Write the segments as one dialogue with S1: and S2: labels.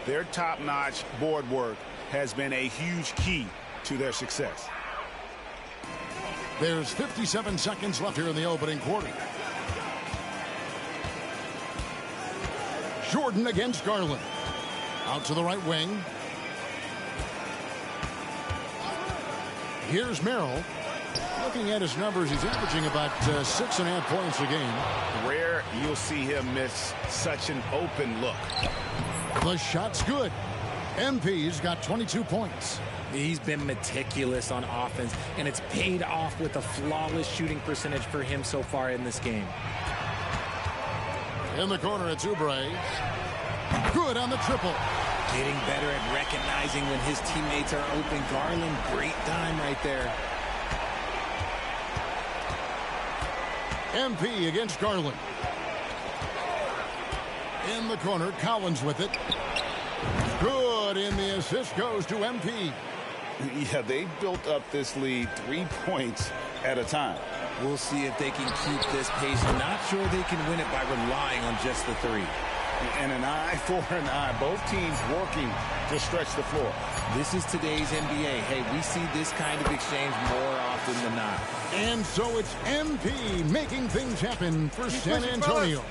S1: Their top-notch board work has been a huge key to their success.
S2: There's 57 seconds left here in the opening quarter. Jordan against Garland. Out to the right wing. Here's Merrill. Looking at his numbers, he's averaging about 6.5 points a game.
S1: Rare you'll see him miss such an open look.
S2: The shot's good. MP's got 22 points.
S3: He's been meticulous on offense, and it's paid off with a flawless shooting percentage for him so far in this game.
S2: In the corner, it's Oubre. Good on the triple.
S3: Getting better at recognizing when his teammates are open. Garland, great dime right there.
S2: MP against Garland. In the corner, Collins with it. Good, and the assist goes to MP.
S1: Yeah, they built up this lead 3 points at a time.
S3: We'll see if they can keep this pace. Not sure they can win it by relying on just the three.
S1: And an eye for an eye. Both teams working to stretch the floor.
S3: This is today's NBA. Hey, we see this kind of exchange more often than not.
S2: And so it's MP making things happen for San Antonio.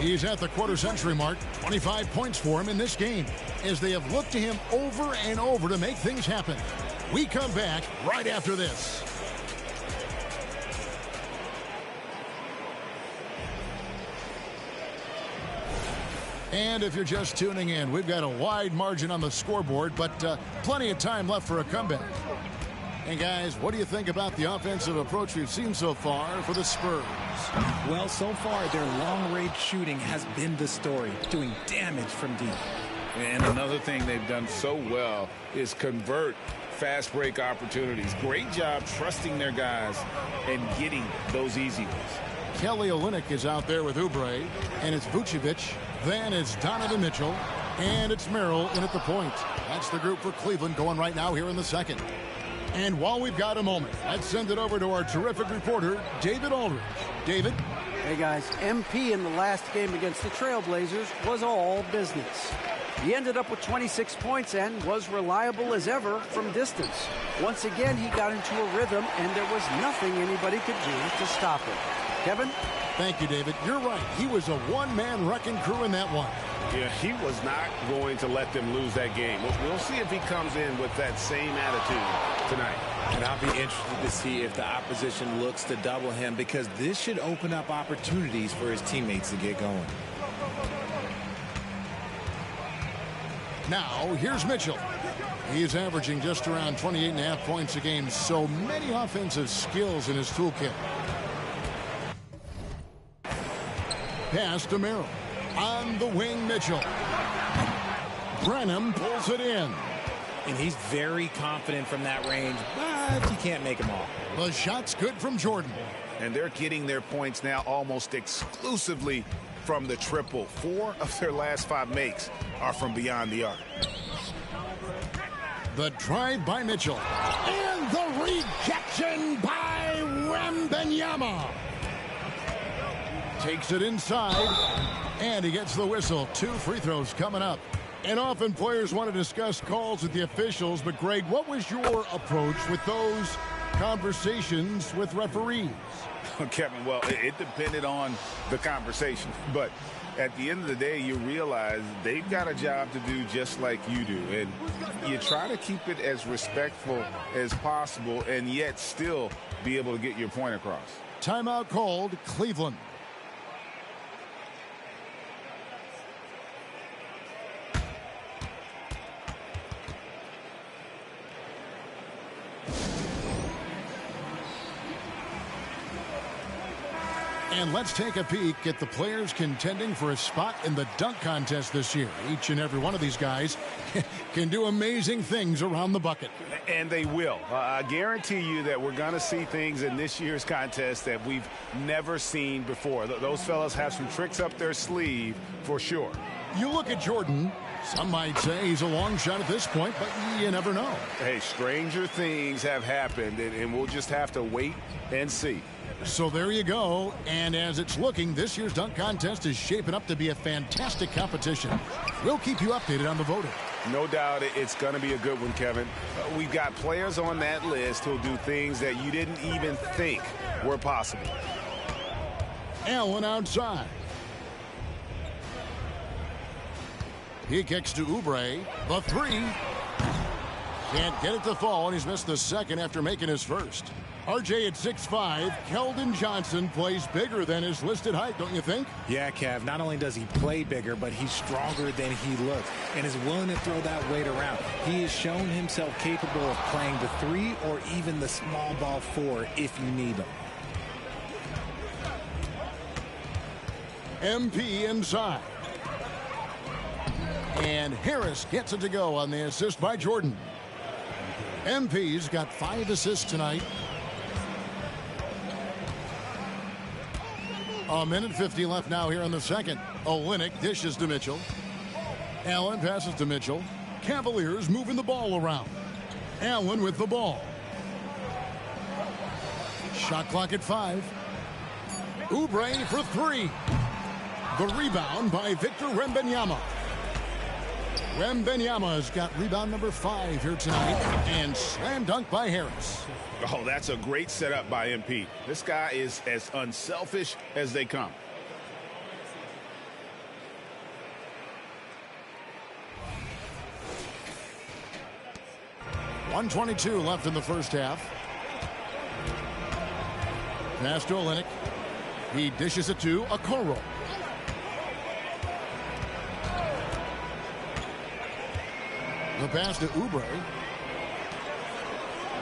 S2: He's at the quarter-century mark. 25 points for him in this game, as they have looked to him over and over to make things happen. We come back right after this. And if you're just tuning in, we've got a wide margin on the scoreboard, but plenty of time left for a comeback. And guys, what do you think about the offensive approach we've seen so far for the Spurs?
S3: Well, so far, their long-range shooting has been the story, doing damage from deep.
S1: And another thing they've done so well is convert fast break opportunities. Great job trusting their guys and getting those easy ones.
S2: Kelly Olynyk is out there with Oubre, and it's Vucevic, then it's Donovan Mitchell, and it's Merrill in at the point. That's the group for Cleveland going right now here in the second. And while we've got a moment, let's send it over to our terrific reporter, David Aldridge. David?
S4: Hey guys, MP in the last game against the Trailblazers was all business. He ended up with 26 points and was reliable as ever from distance. Once again, he got into a rhythm, and there was nothing anybody could do to stop him. Kevin?
S2: Thank you, David. You're right. He was a one-man wrecking crew in that one.
S1: Yeah, he was not going to let them lose that game. We'll see if he comes in with that same attitude tonight.
S3: And I'll be interested to see if the opposition looks to double him, because this should open up opportunities for his teammates to get going.
S2: Now, here's Mitchell. He is averaging just around 28.5 points a game, so many offensive skills in his toolkit. Pass to Merrill. On the wing, Mitchell. Brenham pulls it in.
S3: And he's very confident from that range, but you can't make them all.
S2: The shot's good from Jordan.
S1: And they're getting their points now almost exclusively from the triple. 4 of their last 5 makes are from beyond the arc.
S2: The drive by Mitchell. And the rejection by Wembanyama. Takes it inside. And he gets the whistle. 2 free throws coming up. And often players want to discuss calls with the officials, but Greg, what was your approach with those conversations with referees?
S1: Kevin, well, it depended on the conversation. But at the end of the day, you realize they've got a job to do just like you do. And you try to keep it as respectful as possible and yet still be able to get your point across.
S2: Timeout called, Cleveland. And let's take a peek at the players contending for a spot in the dunk contest this year. Each and every one of these guys can do amazing things around the bucket.
S1: And they will. I guarantee you that we're going to see things in this year's contest that we've never seen before. Those fellas have some tricks up their sleeve for sure.
S2: You look at Jordan. Some might say he's a long shot at this point, but you never know.
S1: Hey, stranger things have happened, and we'll just have to wait and see.
S2: So there you go. And as it's looking, this year's dunk contest is shaping up to be a fantastic competition. We'll keep you updated on the voting.
S1: No doubt it's going to be a good one, Kevin. We've got players on that list who'll do things that you didn't even think were possible.
S2: Allen outside. He kicks to Oubre. The three. Can't get it to fall, and he's missed the second after making his first. RJ at 6'5", Keldon Johnson plays bigger than his listed height, don't you think?
S3: Yeah, Kev. Not only does he play bigger, but he's stronger than he looks and is willing to throw that weight around. He has shown himself capable of playing the 3 or even the small ball 4 if you need him.
S2: MP inside. And Harris gets it to go on the assist by Jordan. MP's got 5 assists tonight. A minute 50 left now here in the second. Olynyk dishes to Mitchell. Allen passes to Mitchell. Cavaliers moving the ball around. Allen with the ball. Shot clock at 5. Oubre for 3. The rebound by Victor Wembanyama. Wembanyama's got rebound number 5 here tonight. And slam dunk by Harris.
S1: Oh, that's a great setup by MP. This guy is as unselfish as they come.
S2: .122 left in the first half. Pass to Olynyk. He dishes it to Okoro. The pass to Oubre.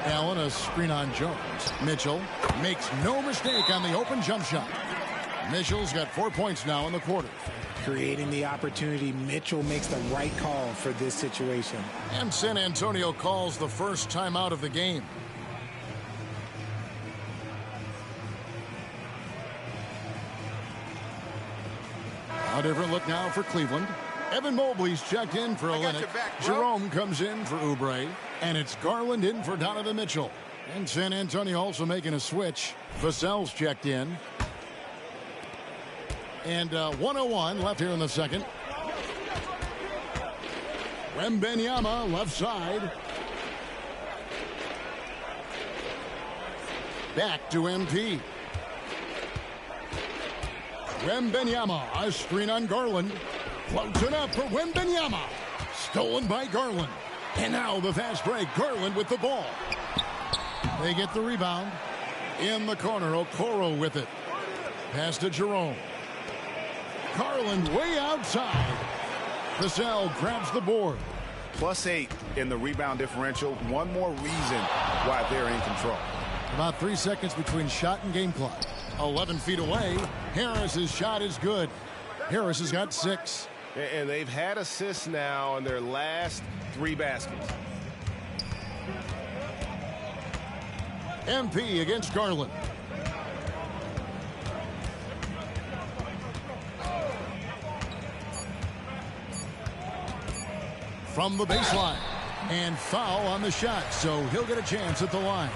S2: Allen, a screen on Jones. Mitchell makes no mistake on the open jump shot. Mitchell's got 4 points now in the quarter.
S3: Creating the opportunity, Mitchell makes the right call for this situation.
S2: And San Antonio calls the first timeout of the game. A different look now for Cleveland. Evan Mobley's checked in for Olynyk. Jerome comes in for Oubre. And it's Garland in for Donovan Mitchell. And San Antonio also making a switch. Vassell's checked in. And 1:01 left here in the second. Wembanyama left side. Back to MP. Wembanyama, a screen on Garland. Floats it up for Wembanyama. Stolen by Garland. And now the fast break. Garland with the ball. They get the rebound. In the corner, Okoro with it. Pass to Jerome. Garland way outside. Vassell grabs the board.
S1: +8 in the rebound differential. One more reason why they're in control.
S2: About 3 seconds between shot and game clock. 11 feet away. Harris's shot is good. Harris has got 6.
S5: And they've had assists now in their last 3 baskets.
S2: MP against Garland. From the baseline. And foul on the shot, so he'll get a chance at the line.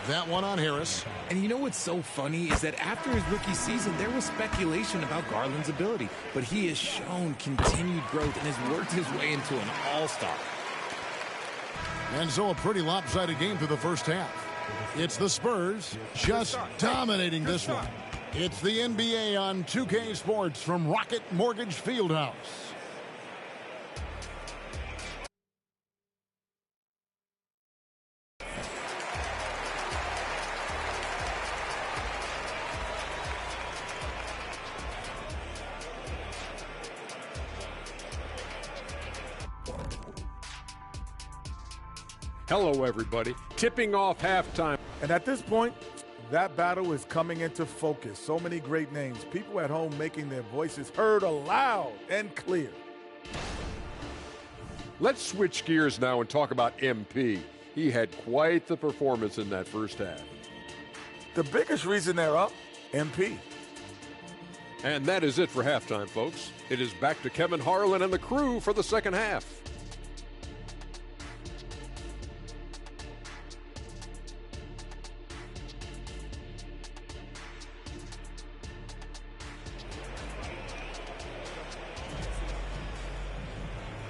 S2: That one on Harris.
S3: And you know what's so funny is that after his rookie season, there was speculation about Garland's ability. But he has shown continued growth and has worked his way into an all-star.
S2: And so a pretty lopsided game through the first half. It's the Spurs just dominating this one. It's the NBA on 2K Sports from Rocket Mortgage Fieldhouse.
S6: Hello, everybody. Tipping off halftime.
S7: And at this point, that battle is coming into focus. So many great names. People at home making their voices heard aloud and clear.
S6: Let's switch gears now and talk about MP. He had quite the performance in that first half.
S7: The biggest reason they're up, MP.
S6: And that is it for halftime, folks. It is back to Kevin Harlan and the crew for the second half.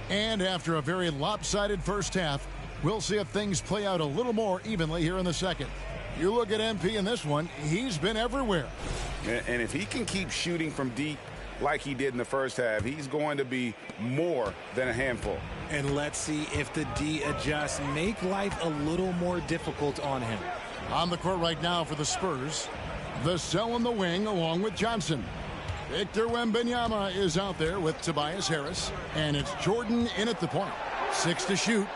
S2: And after a very lopsided first half, we'll see if things play out a little more evenly here in the second. You look at MP in this one, he's been everywhere.
S1: And if he can keep shooting from deep like he did in the first half, he's going to be more than a handful.
S3: And let's see if the D adjusts, make life a little more difficult on him.
S2: On the court right now for the Spurs, Vassell in the wing along with Johnson. Victor Wembanyama is out there with Tobias Harris, and it's Jordan in at the point. 6 to shoot.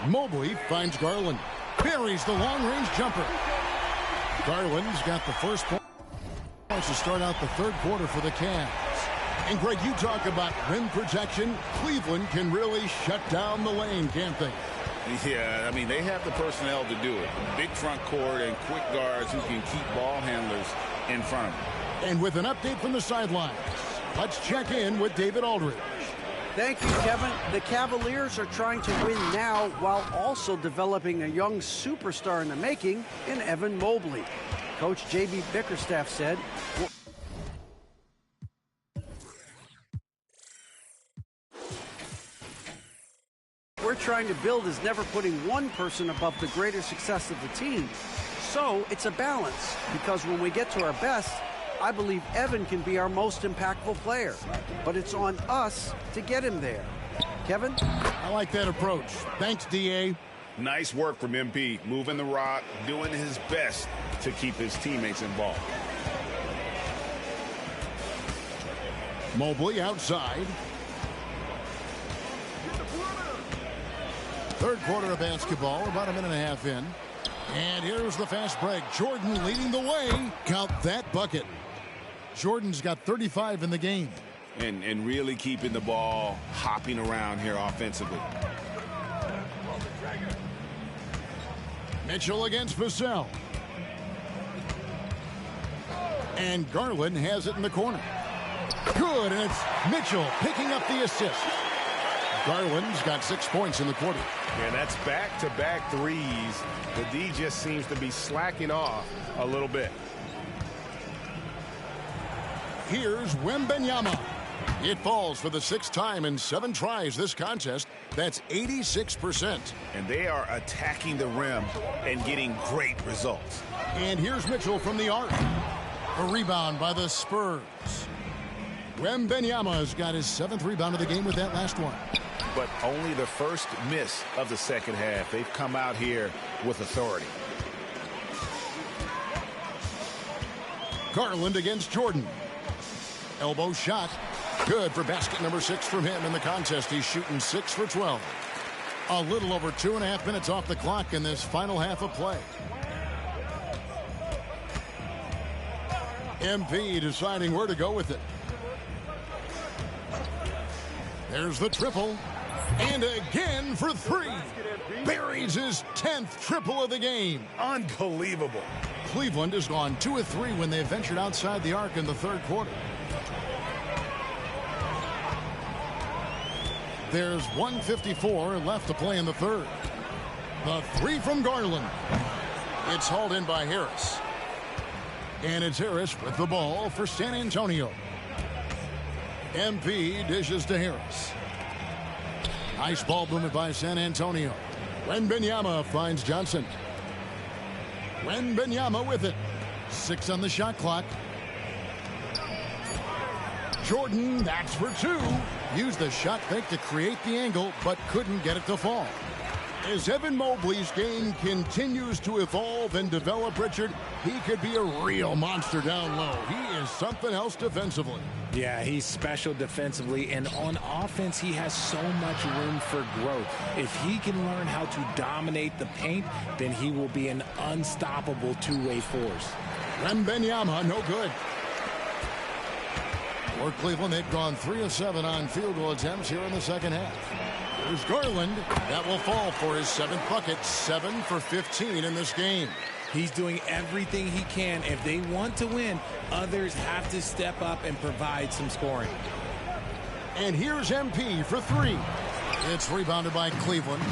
S2: Mobley finds Garland. Buries the long-range jumper. Garland's got the first point to start out the third quarter for the Cavs. And Greg, you talk about rim protection. Cleveland can really shut down the lane, can't they?
S1: Yeah, I mean, they have the personnel to do it. Big front court and quick guards who can keep ball handlers in front of them.
S2: And with an update from the sidelines, let's check in with David Aldridge.
S4: Thank you, Kevin. The Cavaliers are trying to win now while also developing a young superstar in the making in Evan Mobley. Coach J.B. Bickerstaff said, "We're trying to build is never putting one person above the greater success of the team. So it's a balance, because when we get to our best, I believe Evan can be our most impactful player, but it's on us to get him there." Kevin?
S2: I like that approach. Thanks, D.A.
S1: Nice work from MP, moving the rock, doing his best to keep his teammates involved.
S2: Mobley outside. Third quarter of basketball, about a minute and a half in. And here's the fast break. Jordan leading the way. Count that bucket. Jordan's got 35 in the game.
S1: And really keeping the ball hopping around here offensively.
S2: Mitchell against Vassell. And Garland has it in the corner. Good, and it's Mitchell picking up the assist. Garland's got 6 points in the quarter.
S5: Yeah, that's back-to-back threes. The D just seems to be slacking off a little bit.
S2: Here's Wembanyama. It falls for the 6th time in 7 tries this contest. That's 86%.
S1: And they are attacking the rim and getting great results.
S2: And here's Mitchell from the arc. A rebound by the Spurs. Wembanyama's got his 7th rebound of the game with that last one.
S1: But only the first miss of the second half. They've come out here with authority.
S2: Garland against Jordan. Elbow shot. Good for basket number 6 from him in the contest. He's shooting 6 for 12. A little over 2.5 minutes off the clock in this final half of play. MP deciding where to go with it. There's the triple. And again for 3. Buries his 10th triple of the game.
S5: Unbelievable.
S2: Cleveland has gone 2 of 3 when they ventured outside the arc in the third quarter. There's 1:54 left to play in the third. The 3 from Garland. It's hauled in by Harris. And it's Harris with the ball for San Antonio. MP dishes to Harris. Nice ball movement by San Antonio. Wembanyama finds Johnson. Wembanyama with it. 6 on the shot clock. Jordan, that's for 2. Used the shot fake to create the angle, but couldn't get it to fall. As Evan Mobley's game continues to evolve and develop, Richard, he could be a real monster down low. He is something else defensively.
S3: Yeah, he's special defensively, and on offense, he has so much room for growth. If he can learn how to dominate the paint, then he will be an unstoppable two-way force.
S2: Wembanyama, no good. For Cleveland, they've gone 3 of 7 on field goal attempts here in the second half. There's Garland. That will fall for his 7th bucket, 7 for 15 in this game.
S3: He's doing everything he can. If they want to win, others have to step up and provide some scoring.
S2: And here's MP for three. It's rebounded by Cleveland.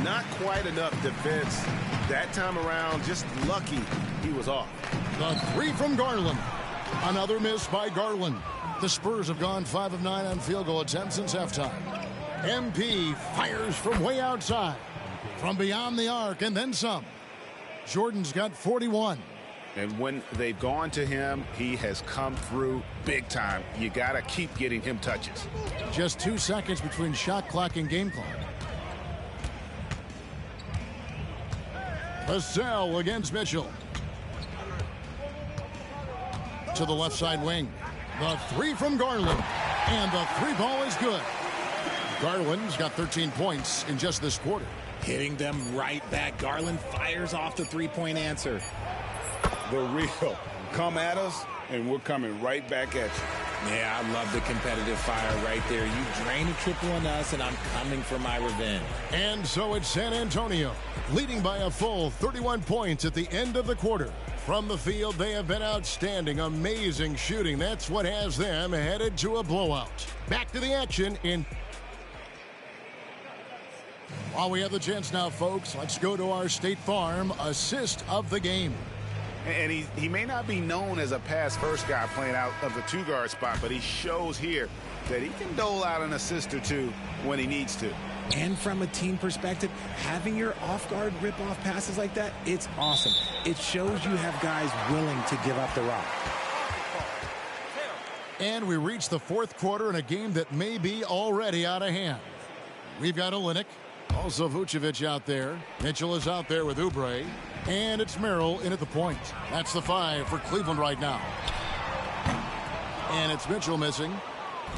S5: Not quite enough defense that time around. Just lucky he was off.
S2: The three from Garland. Another miss by Garland. The Spurs have gone 5 of 9 on field goal attempts since halftime. MP fires from way outside, from beyond the arc, and then some. Jordan's got 41.
S1: And when they've gone to him, he has come through big time. You got to keep getting him touches.
S2: Just 2 seconds between shot clock and game clock. Vassell against Mitchell. To the left side wing. The three from Garland. And the three ball is good. Garland's got 13 points in just this quarter.
S3: Hitting them right back. Garland fires off the three-point answer.
S1: The real. Come at us, and we're coming right back at you.
S3: Yeah, I love the competitive fire right there. You drain a triple on us, and I'm coming for my revenge.
S2: And so it's San Antonio, leading by a full 31 points at the end of the quarter. From the field, they have been outstanding, amazing shooting. That's what has them headed to a blowout. Back to the action in... While we have the chance now, folks, let's go to our State Farm assist of the game.
S1: And he may not be known as a pass-first guy playing out of the two-guard spot, but he shows here that he can dole out an assist or two when he needs to.
S3: And from a team perspective, having your off-guard rip-off passes like that, it's awesome. It shows you have guys willing to give up the rock.
S2: And we reach the fourth quarter in a game that may be already out of hand. We've got Olynyk, also Vucevic out there. Mitchell is out there with Oubre. And it's Merrill in at the point. That's the 5 for Cleveland right now. And it's Mitchell missing.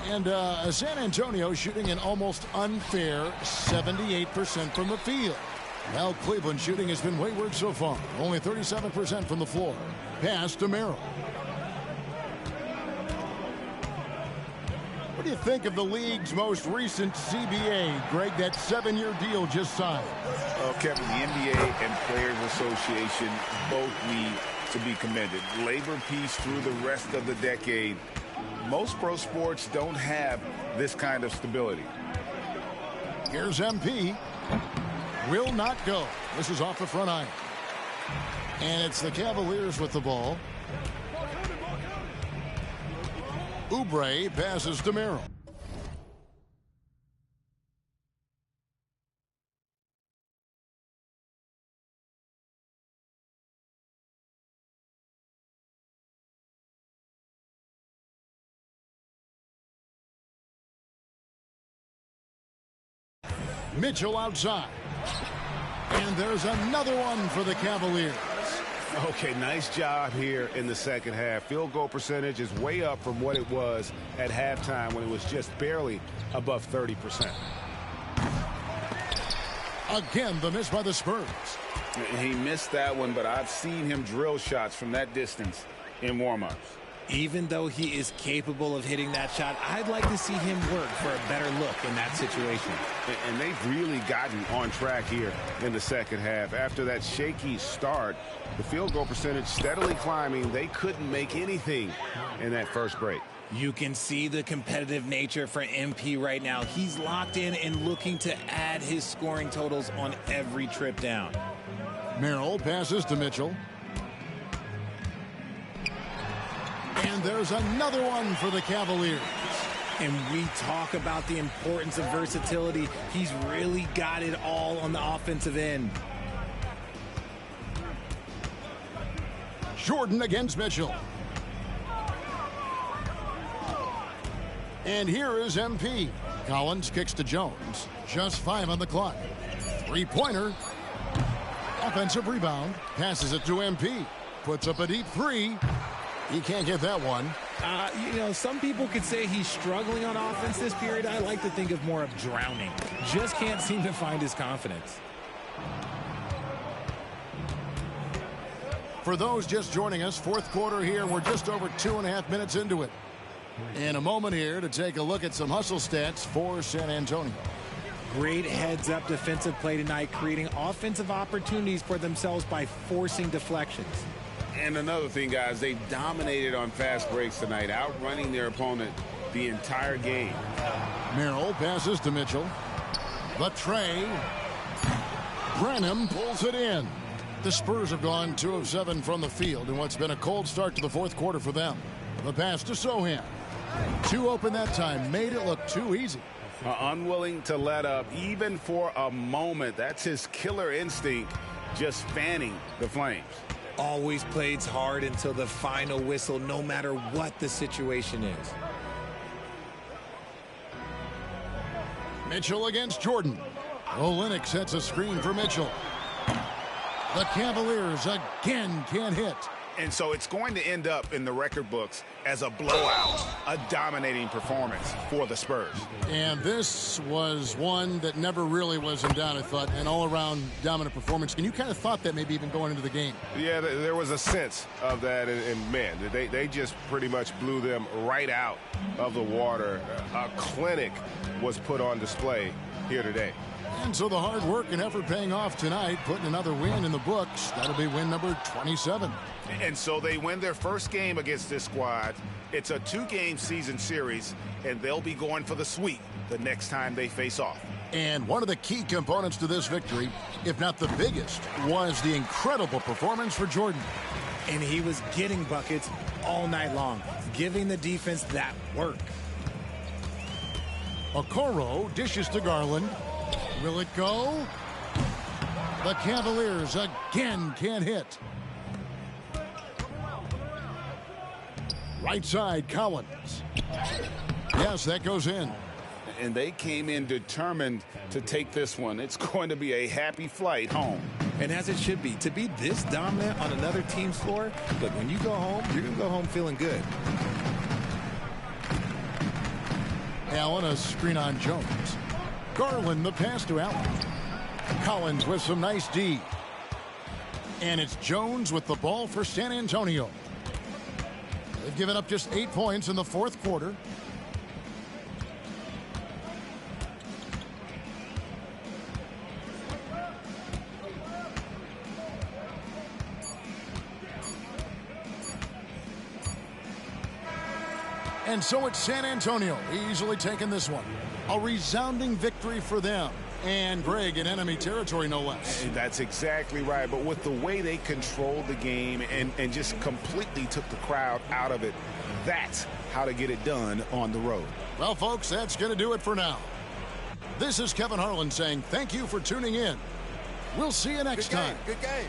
S2: And San Antonio shooting an almost unfair 78% from the field. Well, Cleveland shooting has been wayward so far. Only 37% from the floor. Pass to Merrill. What do you think of the league's most recent CBA, Greg? That 7-year deal just signed.
S1: Well, Kevin, the NBA and Players Association both need to be commended. Labor peace through the rest of the decade. Most pro sports don't have this kind of stability.
S2: Here's MP. Will not go. This is off the front iron. And it's the Cavaliers with the ball. Oubre passes to Merrill. Mitchell outside. And there's another one for the Cavaliers.
S5: Okay, nice job here in the second half. Field goal percentage is way up from what it was at halftime when it was just barely above 30%.
S2: Again, the miss by the Spurs.
S1: He missed that one, but I've seen him drill shots from that distance in warm-ups.
S3: Even though he is capable of hitting that shot, I'd like to see him work for a better look in that situation.
S5: And they've really gotten on track here in the second half. After that shaky start, the field goal percentage steadily climbing. They couldn't make anything in that first break.
S3: You can see the competitive nature for MP right now. He's locked in and looking to add his scoring totals on every trip down.
S2: Merrill passes to Mitchell. And there's another one for the Cavaliers.
S3: And we talk about the importance of versatility. He's really got it all on the offensive end.
S2: Jordan against Mitchell. And here is MP. Collins kicks to Jones. Just 5 on the clock. Three-pointer. Offensive rebound. Passes it to MP. Puts up a deep 3. He can't get that one.
S3: You know, some people could say he's struggling on offense this period. I like to think of more of drowning. Just can't seem to find his confidence.
S2: For those just joining us, fourth quarter here. We're just over 2.5 minutes into it. In a moment here to take a look at some hustle stats for San Antonio.
S3: Great heads-up defensive play tonight, creating offensive opportunities for themselves by forcing deflections.
S5: And another thing, guys, they've dominated on fast breaks tonight, outrunning their opponent the entire game.
S2: Merrill passes to Mitchell. The tray. Branham pulls it in. The Spurs have gone 2 of 7 from the field in what's been a cold start to the fourth quarter for them. The pass to Sohan. 2 open that time, made it look too easy.
S5: Unwilling to let up even for a moment. That's his killer instinct, just fanning the flames.
S3: Always plays hard until the final whistle, no matter what the situation is.
S2: Mitchell against Jordan. Olynyk sets a screen for Mitchell. The Cavaliers again can't hit.
S1: And so it's going to end up in the record books as a blowout, a dominating performance for the Spurs.
S2: And this was one that never really was in doubt, I thought, an all-around dominant performance. And you kind of thought that maybe even going into the game.
S5: Yeah, there was a sense of that, and man, they just pretty much blew them right out of the water. A clinic was put on display here today.
S2: And so the hard work and effort paying off tonight, putting another win in the books. That'll be win number 27.
S1: And so they win their first game against this squad. It's a 2-game season series, and they'll be going for the sweep the next time they face off.
S2: And one of the key components to this victory, if not the biggest, was the incredible performance for Jordan.
S3: And he was getting buckets all night long, giving the defense that work.
S2: Okoro dishes to Garland. Will it go? The Cavaliers again can't hit. Right side, Collins. Yes, that goes in.
S5: And they came in determined to take this one. It's going to be a happy flight home.
S3: And as it should be, to be this dominant on another team's floor, look, when you go home, you're going to go home feeling good.
S2: Allen, a screen on Jones. Garland, the pass to Allen. Collins with some nice D. And it's Jones with the ball for San Antonio. They've given up just 8 points in the fourth quarter. And so it's San Antonio easily taking this one. A resounding victory for them. And Greg in enemy territory, no less.
S5: And that's exactly right. But with the way they controlled the game and just completely took the crowd out of it, that's how to get it done on the road.
S2: Well, folks, that's going to do it for now. This is Kevin Harlan saying thank you for tuning in. We'll see you next time.
S7: Good game.